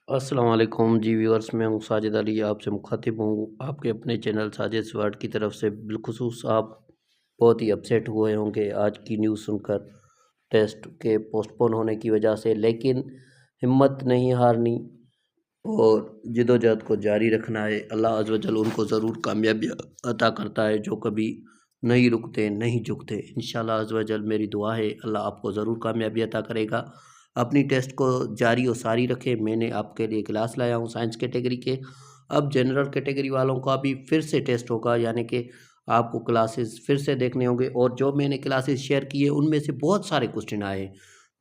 अस्सलाम वालेकुम जी व्यूअर्स, मैं हूँ साजिद अली, आपसे मुखातिब हूँ आपके अपने चैनल साजिद स्वर्ड की तरफ से। बिलखुसूस आप बहुत ही अपसेट हुए होंगे आज की न्यूज़ सुनकर, टेस्ट के पोस्टपोन होने की वजह से, लेकिन हिम्मत नहीं हारनी और जिदोजहद को जारी रखना है। अल्लाह अज़्ज़ व जल उनको ज़रूर कामयाबी अता करता है जो कभी नहीं रुकते, नहीं झुकते। इंशाल्लाह अज़्ज़ व जल मेरी दुआ है अल्लाह आपको ज़रूर कामयाबी अता करेगा। अपनी टेस्ट को जारी और सारी रखें। मैंने आपके लिए क्लास लाया हूँ साइंस कैटेगरी के। अब जनरल कैटेगरी वालों का भी फिर से टेस्ट होगा, यानी कि आपको क्लासेस फिर से देखने होंगे, और जो मैंने क्लासेस शेयर की है उनमें से बहुत सारे क्वेश्चन आए हैं।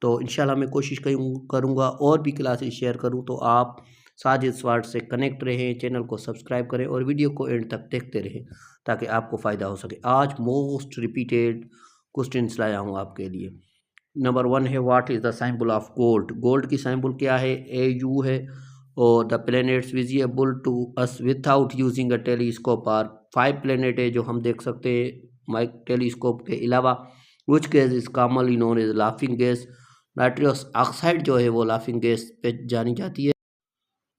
तो इंशाल्लाह मैं कोशिश करूँगा और भी क्लासेस शेयर करूँ। तो आप साजिद स्वाट से कनेक्ट रहें, चैनल को सब्सक्राइब करें और वीडियो को एंड तक देखते रहें ताकि आपको फ़ायदा हो सके। आज मोस्ट रिपीटेड क्वेश्चंस लाया हूँ आपके लिए। नंबर 1 है, what is the symbol of gold. Gold की सिंबल क्या है? AU है। और the planets visible to us without using a telescope are 5 planet है जो हम देख सकते हैं माइक टेलीस्कोप के अलावा। Which gas is commonly known as laughing gas. Nitrous oxide जो है वो लाफिंग गैस पे जानी जाती है।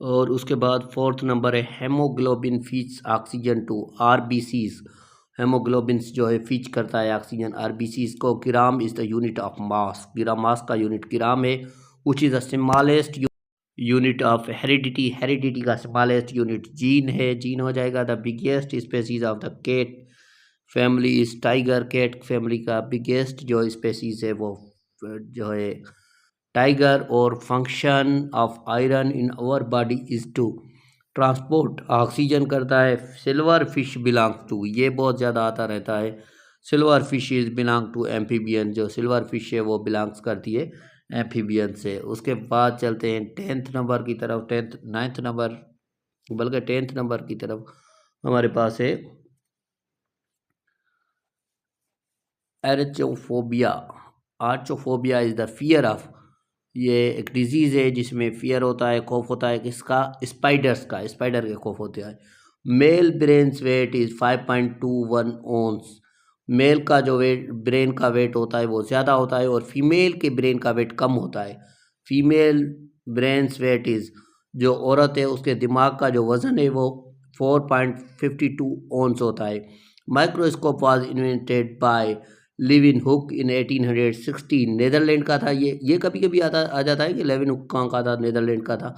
और उसके बाद फोर्थ नंबर है, haemoglobin feeds oxygen to RBCs. Haemoglobin जो है फीच करता है ऑक्सीजन आरबीसीज को। Gram is the unit of mass. Gram mass का यूनिट ग्राम है। Which is the smallest unit of heredity. Heredity का स्मॉलेस्ट यूनिट जीन है, जीन हो जाएगा। The biggest species of the cat family is tiger. Cat family का biggest जो species है वो जो है टाइगर। और function of iron in our body is to transport. Oxygen करता है। सिल्वर फिश बिलोंग्स टू, ये बहुत ज़्यादा आता रहता है। Silver fish is belong to amphibian. जो सिल्वर फिश है वो बिलोंग्स करती है एम्फीबियन से। उसके बाद चलते हैं 10th नंबर की तरफ। 9th नंबर, बल्कि 10th नंबर की तरफ हमारे पास है एरचोफोबिया। आर्चोफोबिया इज द फियर ऑफ, ये एक डिजीज़ है जिसमें फियर होता है, खौफ होता है किसका? स्पाइडर्स का। स्पाइडर के खौफ होते हैं। Male brains weight is 5.21 ounce. Male का जो वेट, ब्रेन का वेट होता है वो ज़्यादा होता है और फीमेल के ब्रेन का वेट कम होता है। फीमेल ब्रेन्स वेट इज़, जो औरत है उसके दिमाग का जो वज़न है वो 4.52 ओंस होता है। Microscope was invented by Leeuwenhoek in 1816। Netherland का था ये कभी कभी आ जाता है कि लेविन हुक कहाँ का था? नीदरलैंड का था।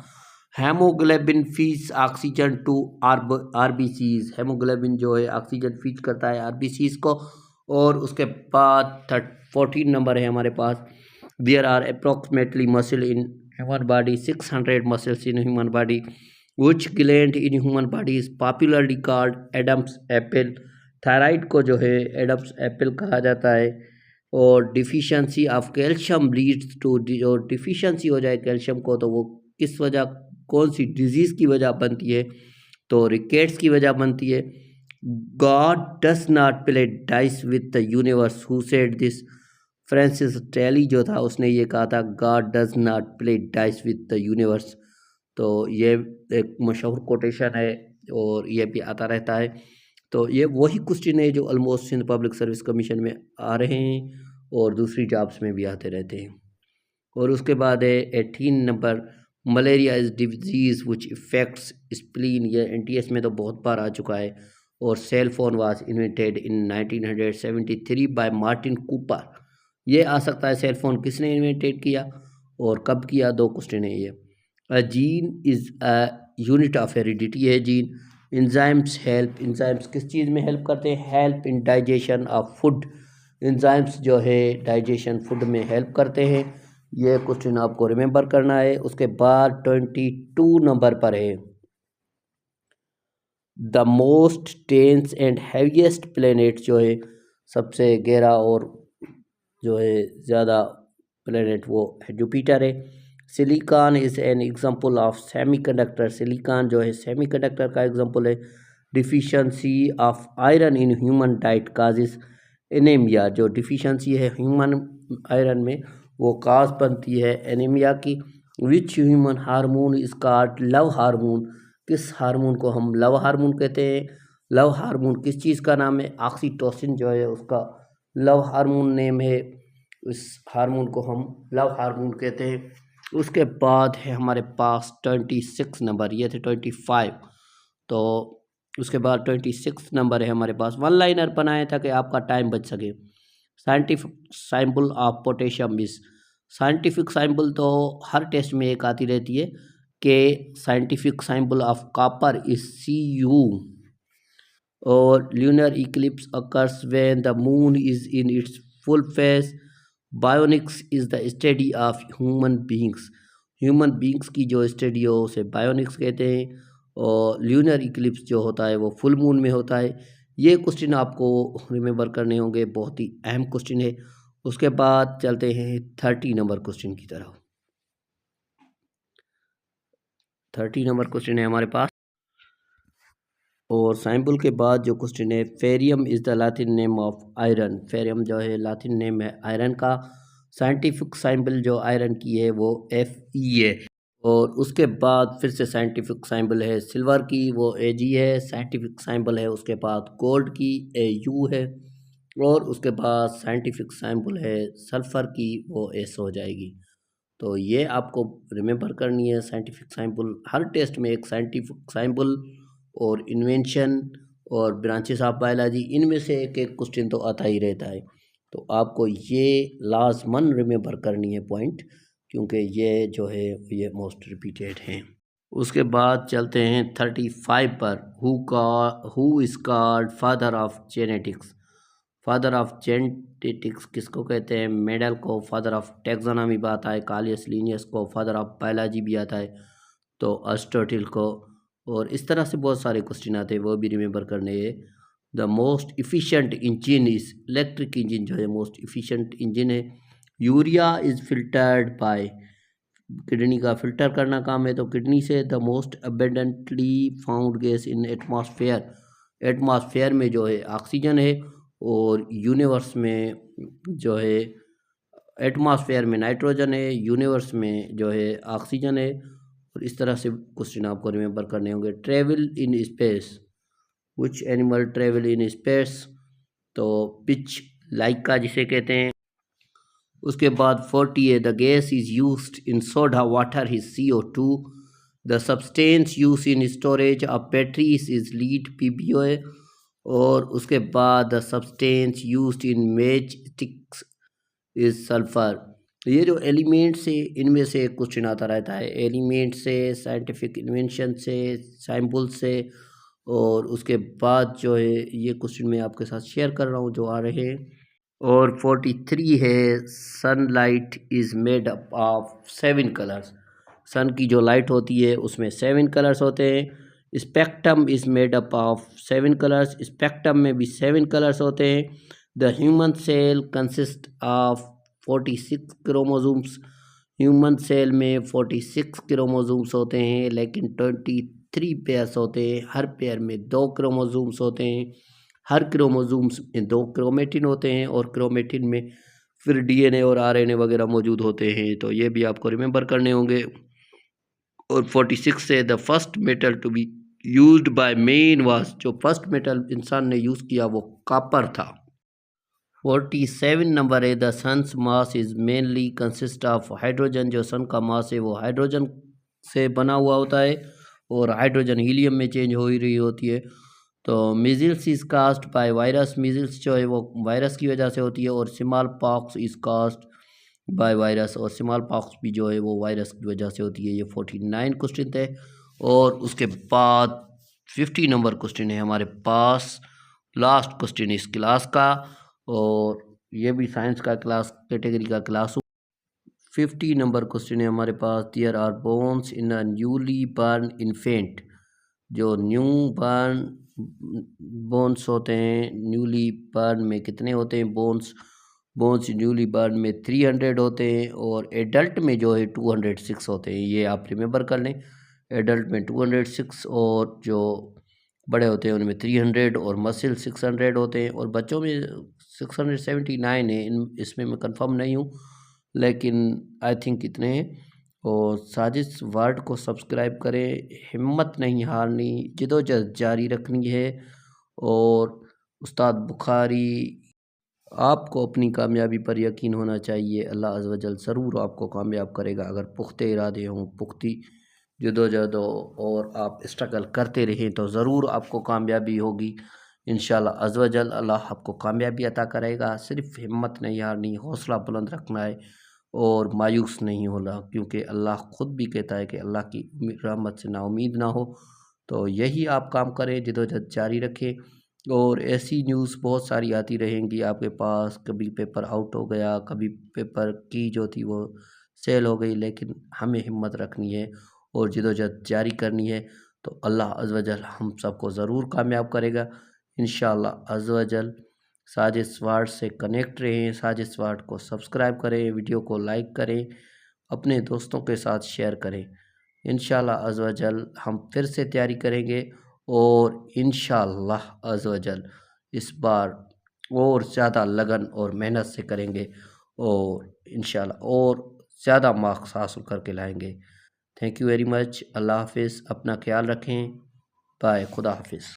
Haemoglobin feeds oxygen to RBCs. Haemoglobin जो है ऑक्सीजन फीड करता है आरबीसीज को। और उसके बाद 14 नंबर है हमारे पास, there are approximately muscle in human body 600 muscles in human body. Which gland in human body is popularly called Adam's apple. Thyroid को जो है एडम्स एप्पल कहा जाता है। और deficiency of calcium leads to, और डिफिशियंसी हो जाए कैल्शियम को तो वो किस वजह, कौन सी डिजीज़ की वजह बनती है? तो रिकेट्स की वजह बनती है। God does not play dice with the universe, who said this? Francis टेली जो था उसने ये कहा था, God does not play dice with the universe. तो ये एक मशहूर कोटेशन है और ये भी आता रहता है। तो ये वही क्वेश्चन है जो almost Sindh public service commission में आ रहे हैं और दूसरी जॉब्स में भी आते रहते हैं। और उसके बाद है 18 number, malaria is disease which effects spleen. ये NTS में तो बहुत बार आ चुका है। और cell phone was invented in 1973 by Martin Cooper. ये आ सकता है सेल फोन किसने इन्वेंटेड किया और कब किया? दो क्वेश्चन है ये। A gene is a unit of heredity है जीन। इंजाइम्स हेल्प, इंजाइम्स किस चीज़ में हेल्प करते हैं? Help in digestion of food. Enzymes जो है डाइजेशन फूड में हेल्प करते हैं। ये क्वेश्चन आपको रिमेंबर करना है। उसके बाद 22 नंबर पर है, the most dense and heaviest planet जो है सबसे गहरा और जो है ज़्यादा प्लेनेट वो है जुपिटर है। Silicon is an example of semiconductor. Silicon जो है सेमीकंडक्टर का एग्जांपल है। Deficiency of iron in human diet causes anaemia. जो डिफिशियंसी है ह्यूमन आयरन में वो काज बनती है एनीमिया की। Which human hormone is called love hormone. किस हार्मोन को हम लव हार्मोन कहते हैं? लव हार्मोन किस चीज़ का नाम है? ऑक्सीटोसिन जो है उसका लव हार्मोन नेम है। इस हार्मोन को हम लव हार्मोन कहते हैं। उसके बाद है हमारे पास 26 नंबर, ये थे 25। तो उसके बाद 26 नंबर है हमारे पास, वन लाइनर बनाए ताकि आपका टाइम बच सके। Scientific symbol of potassium is, scientific symbol तो हर टेस्ट में एक आती रहती है कि scientific symbol of copper is Cu, और lunar eclipse occurs when the moon is in its full phase। Bionics is the study of human beings, human beings की जो स्टडी हो उसे बायोनिक्स कहते हैं। और ल्यूनर इक्लिप्स जो होता है वो फुल मून में होता है। ये क्वेश्चन आपको रिमेंबर करने होंगे, बहुत ही अहम क्वेश्चन है। उसके बाद चलते हैं 30 नंबर क्वेश्चन की तरफ। 30 नंबर क्वेश्चन है हमारे पास, और साइंबल के बाद जो क्वेश्चन है, Ferium is the Latin name of iron, Ferium जो है लातिन नेम है आयरन का। साइंटिफिक सिंबल जो आयरन की है वो Fe है। और उसके बाद फिर से साइंटिफिक सिंबल है सिल्वर की, वो Ag है। साइंटिफिक सिंबल है उसके बाद गोल्ड की, Au है। और उसके बाद साइंटिफिक सिंबल है सल्फ़र की, वो S हो जाएगी। तो ये आपको रिमेंबर करनी है साइंटिफिक सिंबल। हर टेस्ट में एक साइंटिफिक सिंबल और इन्वेंशन और ब्रांचेस ऑफ बायोलॉजी, इनमें से एक एक क्वेश्चन तो आता ही रहता है। तो आपको ये लाजमन रिमेंबर करनी है पॉइंट, क्योंकि ये जो है ये मोस्ट रिपीटेड हैं। उसके बाद चलते हैं 35 पर, who is called father of genetics. Father of genetics किसको कहते हैं? मेडल को फादर ऑफ टैक्सोनॉमी भी आता है, कार्लियस लिनियस को फादर ऑफ बायोलॉजी भी आता है, तो अरिस्टोटल को। और इस तरह से बहुत सारे क्वेश्चन आते हैं, वो भी रिमेंबर करने हैं। The most efficient engine is, electric engine जो है मोस्ट इफ़िशियंट इंजन है। Urea is filtered by, kidney का फिल्टर करना काम है तो किडनी से। The most abundantly found gas in atmosphere, atmosphere में जो है ऑक्सीजन है, और यूनिवर्स में जो है एटमॉस्फेयर में नाइट्रोजन है, यूनिवर्स में जो है ऑक्सीजन है। और इस तरह से क्वेश्चन आपको रिमेंबर करने होंगे। Travel in space, which animal travel in space, तो पिच लाइका जिसे कहते हैं। उसके बाद 40 है, the gas is used in soda water is CO2। The substance use in storage of batteries is lead PbO। और उसके बाद the substance used in match sticks is sulphur. ये जो एलिमेंट से, इनमें से एक क्वेश्चन आता रहता है, एलिमेंट से, साइंटिफिक इन्वेंशन से, सिंबल से। और उसके बाद जो है ये क्वेश्चन मैं आपके साथ शेयर कर रहा हूँ जो आ रहे हैं। और 43 है, sunlight is made up of 7 colours. Sun की जो लाइट होती है उसमें 7 कलर्स होते हैं। Spectrum is made up of 7 colours, spectrum में भी 7 कलर्स होते हैं। The human cell consist of 46 chromosomes, human cell में 46 क्रोमोसोम्स होते हैं, लेकिन 23 पेयर्स होते हैं। हर पेयर में 2 क्रोमोसोम्स होते हैं। हर क्रोमोसोम्स में 2 क्रोमेटिन होते हैं, और क्रोमेटिन में फिर DNA और RNA वगैरह मौजूद होते हैं। तो ये भी आपको रिमेंबर करने होंगे। और 46 से, the first metal to be used by man was, जो फर्स्ट मेटल इंसान ने यूज़ किया वो कॉपर था। 47 नंबर है, the sun's mass is mainly consist of hydrogen, जो सन का मास है वो हाइड्रोजन से बना हुआ होता है, और हाइड्रोजन हीलियम में चेंज हो ही रही होती है। तो मिज़ल्स इज़ कास्ट बाय वायरस, मिज़ल्स जो है वो वायरस की वजह से होती है। और smallpox is caused by virus, और स्मॉल पॉक्स भी जो है वो वायरस की वजह से होती है। ये 49 क्वेश्चन थे। और उसके बाद 50 नंबर क्वेश्चन है हमारे पास, लास्ट क्वेश्चन इस क्लास का, और ये भी साइंस का क्लास कैटेगरी का क्लास। 50 नंबर क्वेश्चन है हमारे पास, there are bones in a newly born infant, जो न्यू बर्न बोन्स होते हैं, न्यूली बर्न में कितने होते हैं बोन्स? बोन्स न्यूली बर्न में 300 होते हैं, और एडल्ट में जो है 206 होते हैं। ये आप रिमेंबर कर लें, एडल्ट में 206 और जो बड़े होते हैं उनमें 300, और मसल 600 होते हैं, और बच्चों में 679 है। इन इसमें मैं कंफर्म नहीं हूँ, लेकिन आई थिंक इतने हैं। और साजिश वर्ड को सब्सक्राइब करें, हिम्मत नहीं हारनी, जिदोजहद जारी रखनी है। और उस्ताद बुखारी आपको अपनी कामयाबी पर यकीन होना चाहिए। अल्लाह अज़्ज़ व जल ज़रूर आपको कामयाब करेगा अगर पुख्ते इरादे हों, पुख्ती जदोजहद हो और आप स्ट्रगल करते रहें तो ज़रूर आपको कामयाबी होगी। इंशाल्लाह अज़्ज़ व जल अल्लाह आपको कामयाबी अता करेगा। सिर्फ हिम्मत नहीं हारनी, हौसला बुलंद रखना है और मायूस नहीं होना, क्योंकि अल्लाह ख़ुद भी कहता है कि अल्लाह की रहमत से नाउमीद ना हो। तो यही आप काम करें, जदोजहद जारी रखें और ऐसी न्यूज़ बहुत सारी आती रहेंगी आपके पास। कभी पेपर आउट हो गया, कभी पेपर की जो थी वो सेल हो गई, लेकिन हमें हिम्मत रखनी है और जदोजहद जारी करनी है। तो अल्लाह अज़्ज़ व जल हम सबको ज़रूर कामयाब करेगा इंशाअल्लाह अज़्ज़ व जल। साजिद स्मार्ट से कनेक्ट रहें, साजिद स्मार्ट को सब्सक्राइब करें, वीडियो को लाइक करें, अपने दोस्तों के साथ शेयर करें। इंशाअल्लाह अज़्ज़ व जल हम फिर से तैयारी करेंगे और इंशाअल्लाह अज़्ज़ व जल इस बार और ज़्यादा लगन और मेहनत से करेंगे और इंशाअल्लाह और ज़्यादा मार्क्स हासिल करके लाएंगे। Thank you very much. अल्लाह हाफिज़। अपना ख्याल रखें। बाय। खुदा हाफिज़।